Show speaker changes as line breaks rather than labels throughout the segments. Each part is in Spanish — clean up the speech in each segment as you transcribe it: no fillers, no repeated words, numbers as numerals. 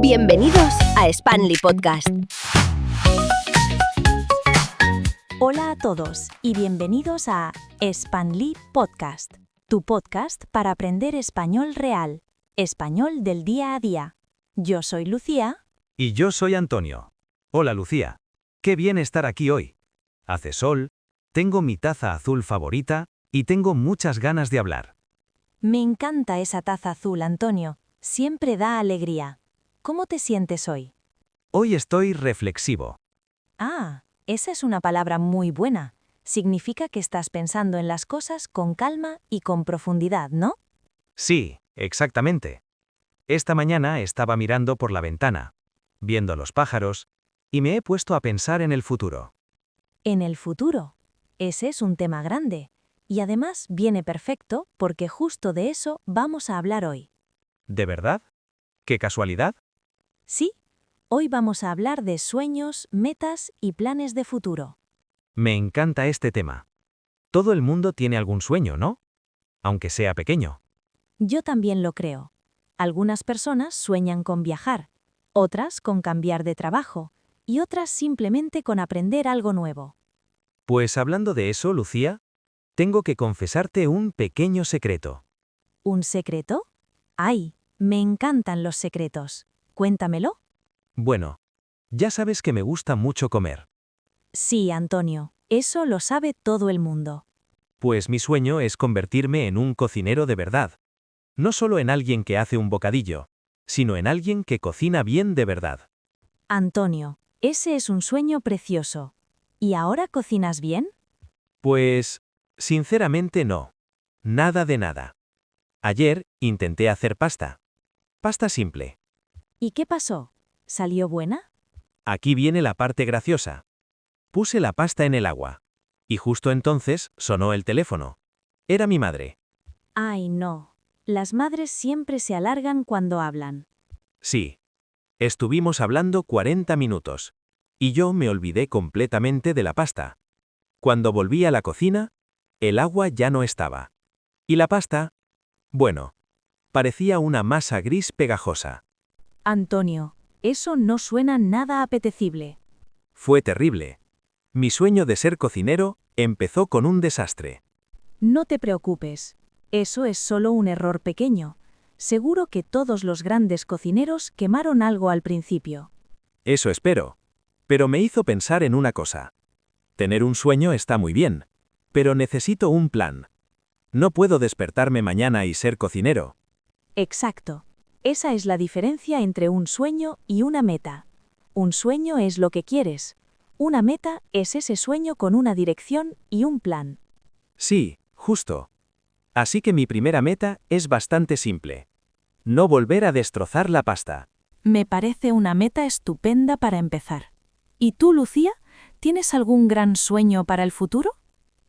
Bienvenidos a Spanli Podcast.
Hola a todos y bienvenidos a Spanli Podcast, tu podcast para aprender español real, español del día a día. Yo soy Lucía.
Y yo soy Antonio. Hola Lucía. Qué bien estar aquí hoy. Hace sol, tengo mi taza azul favorita y tengo muchas ganas de hablar.
Me encanta esa taza azul, Antonio. Siempre da alegría. ¿Cómo te sientes hoy?
Hoy estoy reflexivo.
Ah, esa es una palabra muy buena. Significa que estás pensando en las cosas con calma y con profundidad, ¿no?
Sí, exactamente. Esta mañana estaba mirando por la ventana, viendo los pájaros, y me he puesto a pensar en el futuro.
En el futuro. Ese es un tema grande. Y además viene perfecto porque justo de eso vamos a hablar hoy.
¿De verdad? ¿Qué casualidad?
Sí, hoy vamos a hablar de sueños, metas y planes de futuro.
Me encanta este tema. Todo el mundo tiene algún sueño, ¿no? Aunque sea pequeño.
Yo también lo creo. Algunas personas sueñan con viajar, otras con cambiar de trabajo y otras simplemente con aprender algo nuevo.
Pues hablando de eso, Lucía, tengo que confesarte un pequeño secreto.
¿Un secreto? ¡Ay! Me encantan los secretos. Cuéntamelo.
Bueno, ya sabes que me gusta mucho comer.
Sí, Antonio, eso lo sabe todo el mundo.
Pues mi sueño es convertirme en un cocinero de verdad. No solo en alguien que hace un bocadillo, sino en alguien que cocina bien de verdad.
Antonio, ese es un sueño precioso. ¿Y ahora cocinas bien?
Pues, sinceramente no. Nada de nada. Ayer intenté hacer pasta. Pasta simple.
¿Y qué pasó? ¿Salió buena?
Aquí viene la parte graciosa. Puse la pasta en el agua. Y justo entonces sonó el teléfono. Era mi madre.
Ay, no. Las madres siempre se alargan cuando hablan.
Sí. Estuvimos hablando 40 minutos. Y yo me olvidé completamente de la pasta. Cuando volví a la cocina, el agua ya no estaba. Y la pasta, bueno, parecía una masa gris pegajosa.
Antonio, eso no suena nada apetecible.
Fue terrible. Mi sueño de ser cocinero empezó con un desastre.
No te preocupes. Eso es solo un error pequeño. Seguro que todos los grandes cocineros quemaron algo al principio.
Eso espero. Pero me hizo pensar en una cosa. Tener un sueño está muy bien, pero necesito un plan. No puedo despertarme mañana y ser cocinero.
Exacto. Esa es la diferencia entre un sueño y una meta. Un sueño es lo que quieres. Una meta es ese sueño con una dirección y un plan.
Sí, justo. Así que mi primera meta es bastante simple. No volver a destrozar la pasta.
Me parece una meta estupenda para empezar. ¿Y tú, Lucía, tienes algún gran sueño para el futuro?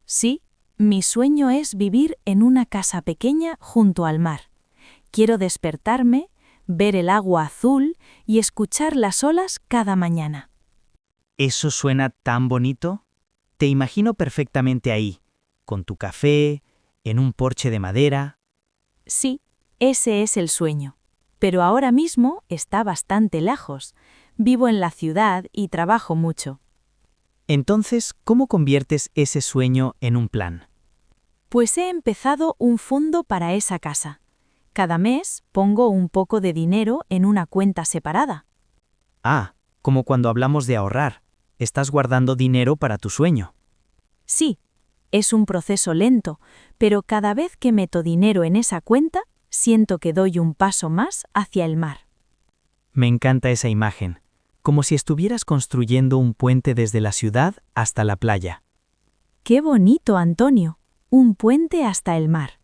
Sí, mi sueño es vivir en una casa pequeña junto al mar. Quiero despertarme, ver el agua azul y escuchar las olas cada mañana.
¿Eso suena tan bonito? Te imagino perfectamente ahí, con tu café, en un porche de madera.
Sí, ese es el sueño. Pero ahora mismo está bastante lejos. Vivo en la ciudad y trabajo mucho.
Entonces, ¿cómo conviertes ese sueño en un plan?
Pues he empezado un fondo para esa casa. Cada mes pongo un poco de dinero en una cuenta separada.
Ah, como cuando hablamos de ahorrar. Estás guardando dinero para tu sueño.
Sí, es un proceso lento, pero cada vez que meto dinero en esa cuenta, siento que doy un paso más hacia el mar.
Me encanta esa imagen, como si estuvieras construyendo un puente desde la ciudad hasta la playa.
¡Qué bonito, Antonio! Un puente hasta el mar.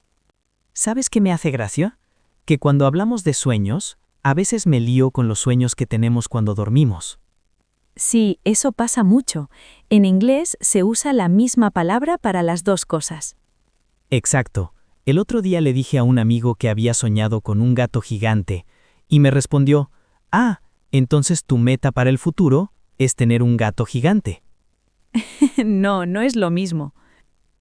¿Sabes qué me hace gracia? Que cuando hablamos de sueños, a veces me lío con los sueños que tenemos cuando dormimos.
Sí, eso pasa mucho. En inglés se usa la misma palabra para las dos cosas.
Exacto. El otro día le dije a un amigo que había soñado con un gato gigante, y me respondió, entonces tu meta para el futuro es tener un gato gigante.
No, no es lo mismo.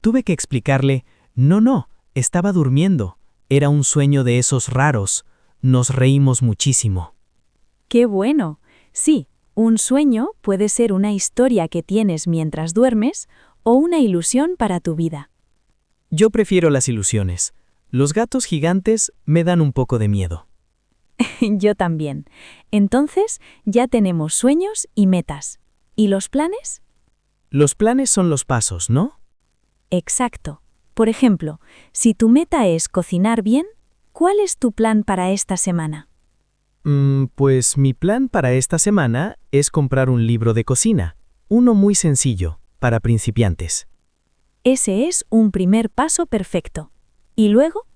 Tuve que explicarle, no, estaba durmiendo, era un sueño de esos raros, nos reímos muchísimo.
¡Qué bueno! Sí, un sueño puede ser una historia que tienes mientras duermes o una ilusión para tu vida.
Yo prefiero las ilusiones. Los gatos gigantes me dan un poco de miedo.
Yo también. Entonces, ya tenemos sueños y metas. ¿Y los planes?
Los planes son los pasos, ¿no?
Exacto. Por ejemplo, si tu meta es cocinar bien, ¿cuál es tu plan para esta semana?
Pues mi plan para esta semana es comprar un libro de cocina, uno muy sencillo, para principiantes.
Ese es un primer paso perfecto. ¿Y luego?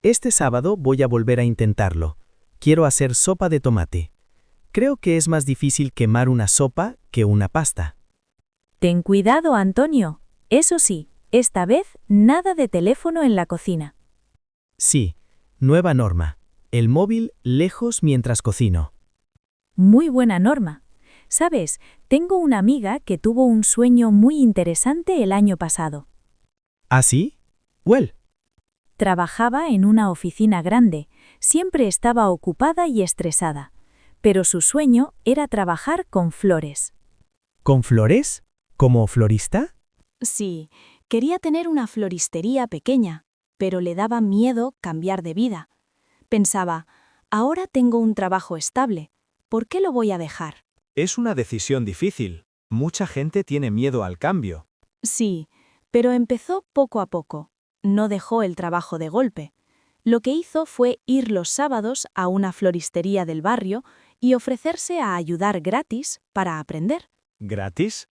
Este sábado voy a volver a intentarlo. Quiero hacer sopa de tomate. Creo que es más difícil quemar una sopa que una pasta.
Ten cuidado, Antonio. Eso sí, esta vez nada de teléfono en la cocina.
Sí, nueva norma. El móvil lejos mientras cocino.
Muy buena norma. Sabes, tengo una amiga que tuvo un sueño muy interesante el año pasado.
¿Ah, sí? Well,
Trabajaba en una oficina grande, siempre estaba ocupada y estresada, pero su sueño era trabajar con flores.
¿con flores? ¿Como florista?
Sí, quería tener una floristería pequeña, pero le daba miedo cambiar de vida. Pensaba, ahora tengo un trabajo estable, ¿por qué lo voy a dejar?
Es una decisión difícil. Mucha gente tiene miedo al cambio.
Sí, pero empezó poco a poco. No dejó el trabajo de golpe. Lo que hizo fue ir los sábados a una floristería del barrio y ofrecerse a ayudar gratis para aprender.
¿Gratis?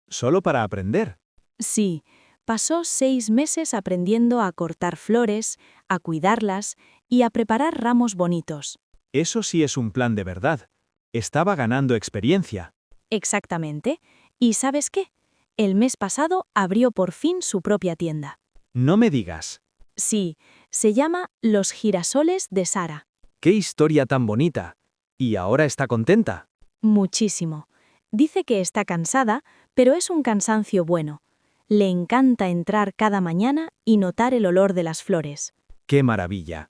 Solo para aprender.
Sí, pasó 6 meses aprendiendo a cortar flores, a cuidarlas y a preparar ramos bonitos.
Eso sí es un plan de verdad. Estaba ganando experiencia.
Exactamente. ¿Y sabes qué? El mes pasado abrió por fin su propia tienda.
No me digas.
Sí, se llama Los Girasoles de Sara.
¡Qué historia tan bonita! ¿Y ahora está contenta?
Muchísimo. Dice que está cansada, pero es un cansancio bueno. Le encanta entrar cada mañana y notar el olor de las flores.
¡Qué maravilla!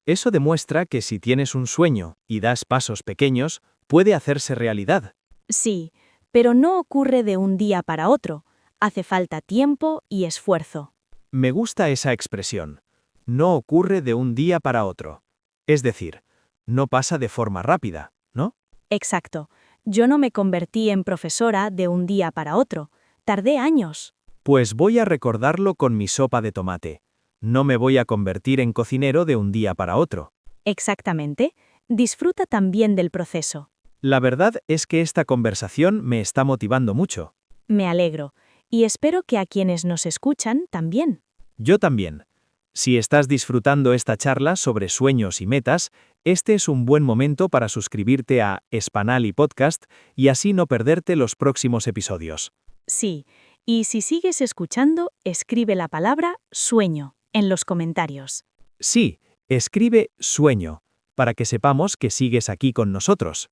Eso demuestra que si tienes un sueño y das pasos pequeños, puede hacerse realidad.
Sí, pero no ocurre de un día para otro. Hace falta tiempo y esfuerzo.
Me gusta esa expresión. No ocurre de un día para otro. Es decir, no pasa de forma rápida, ¿no?
Exacto. Yo no me convertí en profesora de un día para otro. Tardé años.
Pues voy a recordarlo con mi sopa de tomate. No me voy a convertir en cocinero de un día para otro.
Exactamente. Disfruta también del proceso.
La verdad es que esta conversación me está motivando mucho.
Me alegro. Y espero que a quienes nos escuchan también.
Yo también. Si estás disfrutando esta charla sobre sueños y metas, este es un buen momento para suscribirte a Spanali Podcast y así no perderte los próximos episodios.
Sí. Y si sigues escuchando, escribe la palabra sueño en los comentarios.
Sí, escribe sueño, para que sepamos que sigues aquí con nosotros.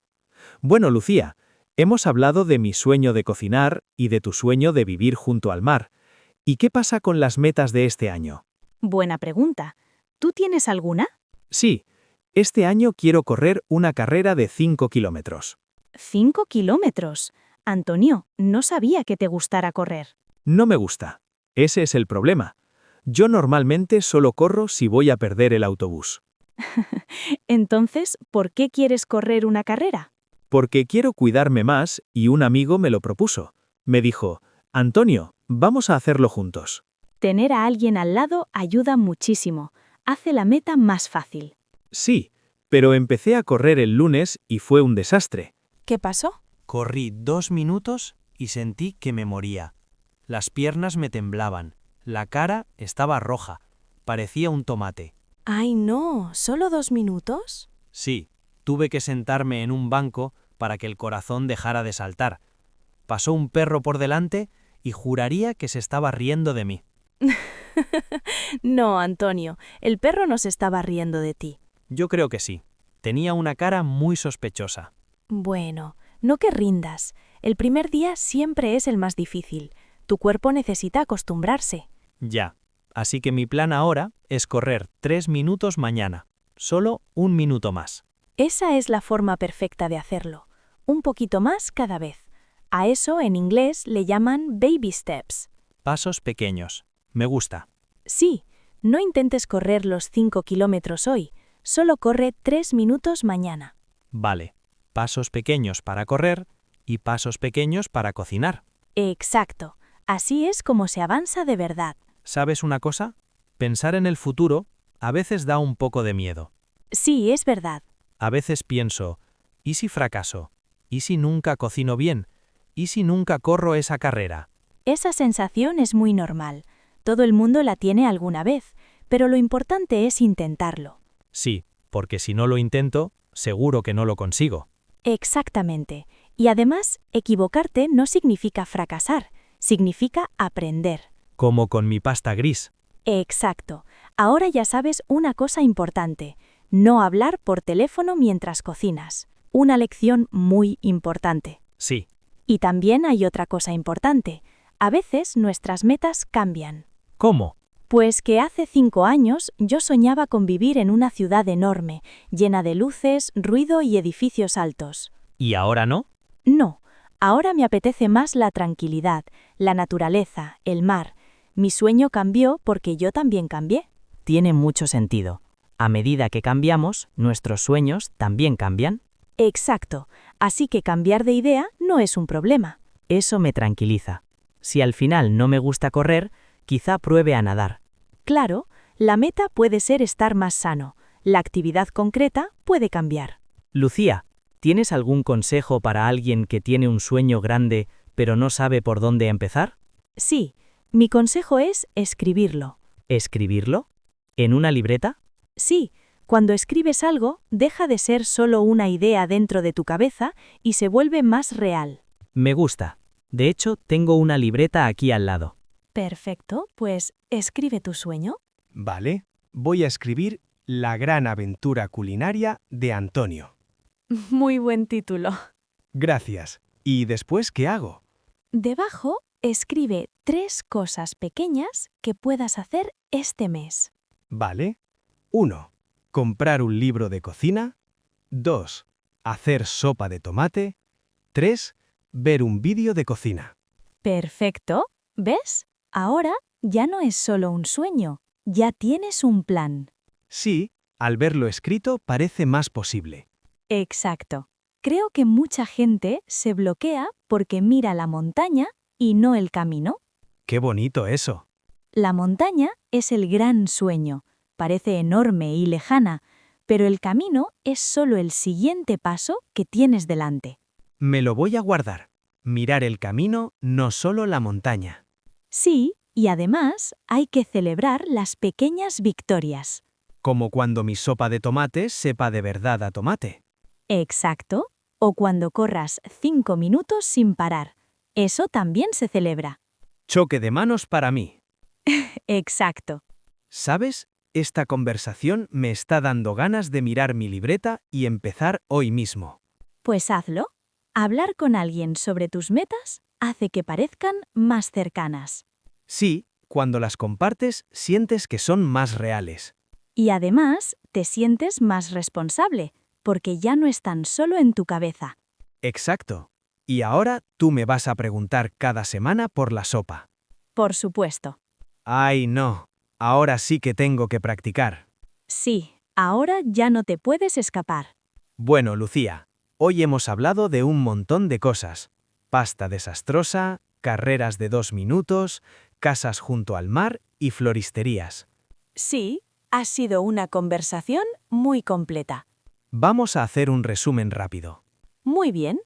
Bueno, Lucía, hemos hablado de mi sueño de cocinar y de tu sueño de vivir junto al mar. ¿Y qué pasa con las metas de este año?
Buena pregunta. ¿Tú tienes alguna?
Sí, este año quiero correr una carrera de 5 kilómetros.
5 kilómetros. Antonio, no sabía que te gustara correr.
No me gusta. Ese es el problema. Yo normalmente solo corro si voy a perder el autobús.
Entonces, ¿por qué quieres correr una carrera?
Porque quiero cuidarme más y un amigo me lo propuso. Me dijo, Antonio, vamos a hacerlo juntos.
Tener a alguien al lado ayuda muchísimo. Hace la meta más fácil.
Sí, pero empecé a correr el lunes y fue un desastre.
¿Qué pasó?
Corrí 2 minutos y sentí que me moría. Las piernas me temblaban, la cara estaba roja, parecía un tomate.
Ay, no, ¿solo 2 minutos?
Sí, tuve que sentarme en un banco para que el corazón dejara de saltar. Pasó un perro por delante y juraría que se estaba riendo de mí.
No, Antonio, el perro no se estaba riendo de ti.
Yo creo que sí. Tenía una cara muy sospechosa.
Bueno, no que rindas. El primer día siempre es el más difícil. Tu cuerpo necesita acostumbrarse.
Ya. Así que mi plan ahora es correr 3 minutos mañana. Solo 1 minuto más.
Esa es la forma perfecta de hacerlo. Un poquito más cada vez. A eso en inglés le llaman baby steps.
Pasos pequeños. Me gusta.
Sí, no intentes correr los 5 kilómetros hoy, solo corre 3 minutos mañana.
Vale. Pasos pequeños para correr y pasos pequeños para cocinar.
Exacto. Así es como se avanza de verdad.
¿Sabes una cosa? Pensar en el futuro a veces da un poco de miedo.
Sí, es verdad.
A veces pienso, ¿y si fracaso? ¿Y si nunca cocino bien? ¿Y si nunca corro esa carrera?
Esa sensación es muy normal. Todo el mundo la tiene alguna vez, pero lo importante es intentarlo.
Sí, porque si no lo intento, seguro que no lo consigo.
Exactamente. Y además, equivocarte no significa fracasar, significa aprender.
Como con mi pasta gris.
Exacto. Ahora ya sabes una cosa importante. No hablar por teléfono mientras cocinas. Una lección muy importante.
Sí.
Y también hay otra cosa importante. A veces nuestras metas cambian.
¿Cómo?
Pues que hace 5 años yo soñaba con vivir en una ciudad enorme, llena de luces, ruido y edificios altos.
¿Y ahora no?
No, ahora me apetece más la tranquilidad, la naturaleza, el mar. Mi sueño cambió porque yo también cambié.
Tiene mucho sentido. A medida que cambiamos, nuestros sueños también cambian.
Exacto, así que cambiar de idea no es un problema.
Eso me tranquiliza. Si al final no me gusta correr, quizá pruebe a nadar.
Claro, la meta puede ser estar más sano. La actividad concreta puede cambiar.
Lucía, ¿tienes algún consejo para alguien que tiene un sueño grande pero no sabe por dónde empezar?
Sí, mi consejo es escribirlo.
¿Escribirlo? ¿En una libreta?
Sí, cuando escribes algo, deja de ser solo una idea dentro de tu cabeza y se vuelve más real.
Me gusta. De hecho, tengo una libreta aquí al lado.
Perfecto, pues escribe tu sueño.
Vale, voy a escribir La gran aventura culinaria de Antonio.
Muy buen título.
Gracias. ¿Y después qué hago?
Debajo, escribe 3 cosas pequeñas que puedas hacer este mes.
Vale. 1. Comprar un libro de cocina. 2. Hacer sopa de tomate. 3. Ver un vídeo de cocina.
Perfecto. ¿Ves? Ahora ya no es solo un sueño, ya tienes un plan.
Sí, al verlo escrito parece más posible.
Exacto. Creo que mucha gente se bloquea porque mira la montaña y no el camino.
Qué bonito eso.
La montaña es el gran sueño, parece enorme y lejana, pero el camino es solo el siguiente paso que tienes delante.
Me lo voy a guardar. Mirar el camino, no solo la montaña.
Sí, y además hay que celebrar las pequeñas victorias.
Como cuando mi sopa de tomate sepa de verdad a tomate.
Exacto. O cuando corras 5 minutos sin parar. Eso también se celebra.
Choque de manos para mí.
Exacto.
¿Sabes? Esta conversación me está dando ganas de mirar mi libreta y empezar hoy mismo.
Pues hazlo. Hablar con alguien sobre tus metas hace que parezcan más cercanas.
Sí, cuando las compartes sientes que son más reales.
Y además te sientes más responsable, porque ya no están solo en tu cabeza.
Exacto. Y ahora tú me vas a preguntar cada semana por la sopa.
Por supuesto.
Ay, no. Ahora sí que tengo que practicar.
Sí, ahora ya no te puedes escapar.
Bueno, Lucía, hoy hemos hablado de un montón de cosas. Pasta desastrosa, carreras de 2 minutos, casas junto al mar y floristerías.
Sí, ha sido una conversación muy completa.
Vamos a hacer un resumen rápido.
Muy bien.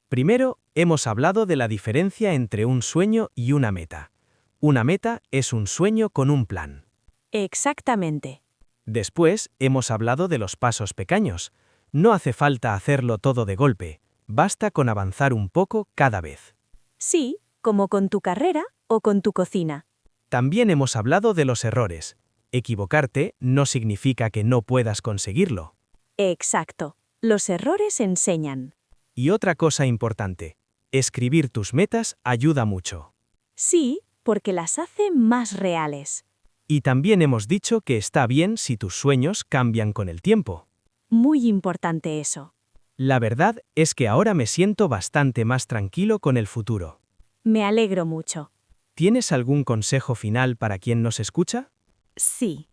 Primero, hemos hablado de la diferencia entre un sueño y una meta. Una meta es un sueño con un plan.
Exactamente.
Después, hemos hablado de los pasos pequeños. No hace falta hacerlo todo de golpe, basta con avanzar un poco cada vez.
Sí, como con tu carrera o con tu cocina.
También hemos hablado de los errores. Equivocarte no significa que no puedas conseguirlo.
Exacto. Los errores enseñan.
Y otra cosa importante, escribir tus metas ayuda mucho.
Sí, porque las hace más reales.
Y también hemos dicho que está bien si tus sueños cambian con el tiempo.
Muy importante eso.
La verdad es que ahora me siento bastante más tranquilo con el futuro.
Me alegro mucho.
¿Tienes algún consejo final para quien nos escucha?
Sí,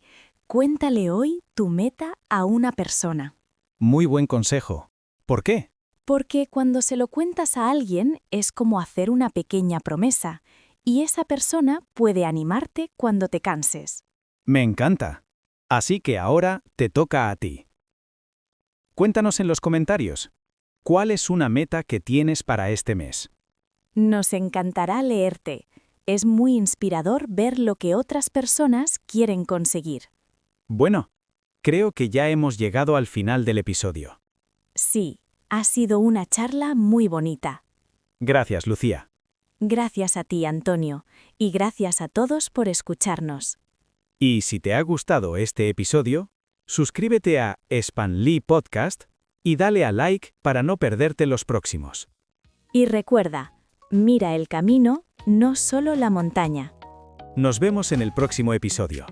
cuéntale hoy tu meta a una persona.
Muy buen consejo. ¿Por qué?
Porque cuando se lo cuentas a alguien es como hacer una pequeña promesa, y esa persona puede animarte cuando te canses.
Me encanta. Así que ahora te toca a ti. Cuéntanos en los comentarios. ¿Cuál es una meta que tienes para este mes?
Nos encantará leerte. Es muy inspirador ver lo que otras personas quieren conseguir.
Bueno, creo que ya hemos llegado al final del episodio.
Sí, ha sido una charla muy bonita.
Gracias, Lucía.
Gracias a ti, Antonio, y gracias a todos por escucharnos.
Y si te ha gustado este episodio, suscríbete a Spanli Podcast y dale a like para no perderte los próximos.
Y recuerda, mira el camino, no solo la montaña.
Nos vemos en el próximo episodio.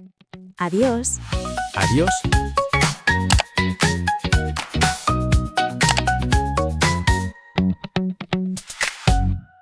Adiós.
Adiós.